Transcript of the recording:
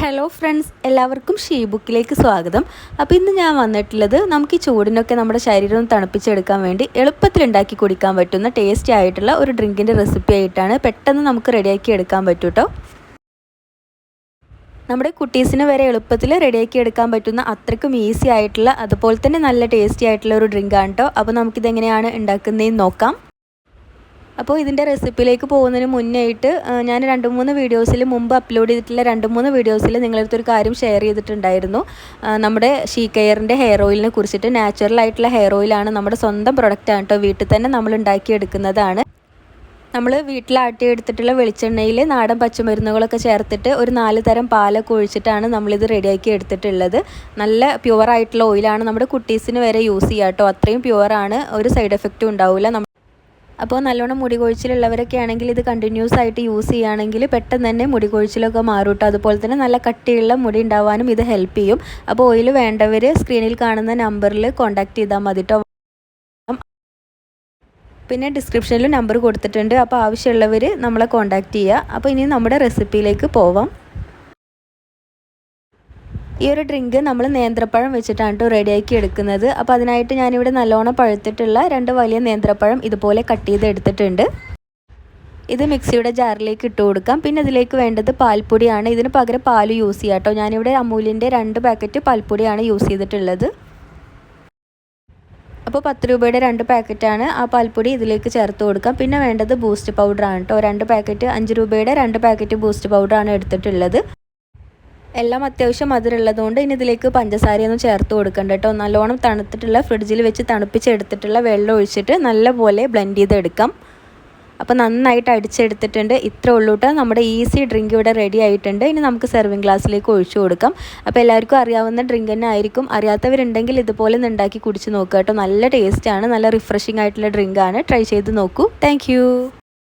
Hello friends, എല്ലാവർക്കും she ബുക്കിലേക്ക് സ്വാഗതം. അപ്പോൾ ഇന്ന് ഞാൻ വന്നിട്ടുള്ളത് നമുക്ക് ഈ ചൂടിനൊക്കെ നമ്മുടെ ശരീരം തണുപ്പിച്ചെടുക്കാൻ വേണ്ടി എളുപ്പത്തിൽ ഉണ്ടാക്കി കുടിക്കാൻ പറ്റുന്ന ടേസ്റ്റി ആയിട്ടുള്ള ഒരു ഡ്രിങ്കിൻ്റെ റെസിപ്പി ആയിട്ടാണ്. പെട്ടെന്ന് നമുക്ക് റെഡിയാക്കി എടുക്കാൻ പറ്റും കേട്ടോ. നമ്മുടെ കുട്ടീസിന് വരെ എളുപ്പത്തിൽ റെഡിയാക്കി എടുക്കാൻ പറ്റുന്ന അത്രയ്ക്കും ഈസി ആയിട്ടുള്ള അതുപോലെ തന്നെ നല്ല ടേസ്റ്റി ആയിട്ടുള്ള ഒരു ഡ്രിങ്കാണ് കേട്ടോ. അപ്പോൾ നമുക്കിതെങ്ങനെയാണ് ഉണ്ടാക്കുന്നതെന്ന് നോക്കാം. അപ്പോൾ ഇതിൻ്റെ റെസിപ്പിയിലേക്ക് പോകുന്നതിന് മുന്നായിട്ട് ഞാൻ 2-3 വീഡിയോസിൽ മുമ്പ് അപ്ലോഡ് ചെയ്തിട്ടുള്ള 2-3 വീഡിയോസിൽ നിങ്ങളടുത്തൊരു കാര്യം ഷെയർ ചെയ്തിട്ടുണ്ടായിരുന്നു. നമ്മുടെ ഷീ കെയറിൻ്റെ ഹെയർ ഓയിലിനെ കുറിച്ചിട്ട്. നാച്ചുറൽ ആയിട്ടുള്ള ഹെയർ ഓയിലാണ്, നമ്മുടെ സ്വന്തം പ്രൊഡക്റ്റാണ് കേട്ടോ. വീട്ടിൽ തന്നെ നമ്മൾ ഉണ്ടാക്കിയെടുക്കുന്നതാണ്. നമ്മൾ വീട്ടിലാട്ടിയെടുത്തിട്ടുള്ള വെളിച്ചെണ്ണയിൽ നാടൻ പച്ചമരുന്നുകളൊക്കെ ചേർത്തിട്ട് ഒരു 4 തരം പാലൊക്കെ ഒഴിച്ചിട്ടാണ് നമ്മളിത് റെഡിയാക്കി എടുത്തിട്ടുള്ളത്. നല്ല പ്യുവറായിട്ടുള്ള ഓയിലാണ്. നമ്മുടെ കുട്ടീസിന് വരെ യൂസ് ചെയ്യാം കേട്ടോ. അത്രയും പ്യുവറാണ്, ഒരു സൈഡ് എഫക്റ്റും ഉണ്ടാവില്ല. അപ്പോൾ നല്ലോണം മുടി കൊഴിച്ചിലുള്ളവരൊക്കെ ആണെങ്കിൽ ഇത് കണ്ടിന്യൂസ് ആയിട്ട് യൂസ് ചെയ്യുകയാണെങ്കിൽ പെട്ടെന്ന് തന്നെ മുടി കൊഴിച്ചിലൊക്കെ മാറും കേട്ടോ. അതുപോലെ തന്നെ നല്ല കട്ടിയുള്ള മുടി ഉണ്ടാവാനും ഇത് ഹെൽപ്പ് ചെയ്യും. അപ്പോൾ ഓയിൽ വേണ്ടവർ സ്ക്രീനിൽ കാണുന്ന നമ്പറിൽ കോൺടാക്റ്റ് ചെയ്താൽ മതി കേട്ടോ. പിന്നെ ഡിസ്ക്രിപ്ഷനിൽ നമ്പർ കൊടുത്തിട്ടുണ്ട്. അപ്പോൾ ആവശ്യമുള്ളവർ നമ്മളെ കോൺടാക്റ്റ് ചെയ്യുക. അപ്പോൾ ഇനി നമ്മുടെ റെസിപ്പിയിലേക്ക് പോവാം. ഈ ഒരു ഡ്രിങ്ക് നമ്മൾ നേന്ത്രപ്പഴം വെച്ചിട്ടാണ് കേട്ടോ റെഡിയാക്കി എടുക്കുന്നത്. അപ്പോൾ അതിനായിട്ട് ഞാനിവിടെ നല്ലോണം പഴുത്തിട്ടുള്ള 2 വലിയ നേന്ത്രപ്പഴം ഇതുപോലെ കട്ട് ചെയ്ത് എടുത്തിട്ടുണ്ട്. ഇത് മിക്സിയുടെ ജാറിലേക്ക് ഇട്ട് കൊടുക്കാം. പിന്നെ ഇതിലേക്ക് വേണ്ടത് പാൽപ്പൊടിയാണ്. ഇതിന് പകരം പാൽ യൂസ് ചെയ്യാം കേട്ടോ. ഞാനിവിടെ അമൂലിൻ്റെ 2 പാക്കറ്റ് പാൽപ്പൊടിയാണ് യൂസ് ചെയ്തിട്ടുള്ളത്. അപ്പോൾ 10 രൂപയുടെ 2 പാക്കറ്റാണ്. ആ പാൽപ്പൊടി ഇതിലേക്ക് ചേർത്ത് കൊടുക്കാം. പിന്നെ വേണ്ടത് ബൂസ്റ്റ് പൗഡറാണ് കേട്ടോ. 2 പാക്കറ്റ് 5 രൂപയുടെ 2 പാക്കറ്റ് ബൂസ്റ്റ് പൗഡറാണ് എടുത്തിട്ടുള്ളത്. എല്ലാം അത്യാവശ്യം മധുരമുള്ളതുകൊണ്ട് ഇനി ഇതിലേക്ക് പഞ്ചസാരയൊന്നും ചേർത്ത് കൊടുക്കണ്ട കേട്ടോ. നല്ലോണം തണുത്തിട്ടുള്ള ഫ്രിഡ്ജിൽ വെച്ച് തണുപ്പിച്ചെടുത്തിട്ടുള്ള വെള്ളം ഒഴിച്ചിട്ട് നല്ലപോലെ ബ്ലെൻഡ് ചെയ്തെടുക്കാം. അപ്പോൾ നന്നായിട്ട് അടിച്ചെടുത്തിട്ടുണ്ട്. ഇത്ര ഉള്ളൂ കേട്ടോ. നമ്മുടെ ഈസി ഡ്രിങ്ക് ഇവിടെ റെഡി ആയിട്ടുണ്ട്. ഇനി നമുക്ക് സെർവിങ് ഗ്ലാസ്സിലേക്ക് ഒഴിച്ചു കൊടുക്കാം. അപ്പോൾ എല്ലാവർക്കും അറിയാവുന്ന ഡ്രിങ്ക് തന്നെ ആയിരിക്കും. അറിയാത്തവരുണ്ടെങ്കിൽ ഇതുപോലെ ഒന്ന് ഉണ്ടാക്കി കുടിച്ച് നോക്കുക കേട്ടോ. നല്ല ടേസ്റ്റാണ്, നല്ല റിഫ്രഷിംഗ് ആയിട്ടുള്ള ഡ്രിങ്കാണ്. ട്രൈ ചെയ്ത് നോക്കൂ. താങ്ക്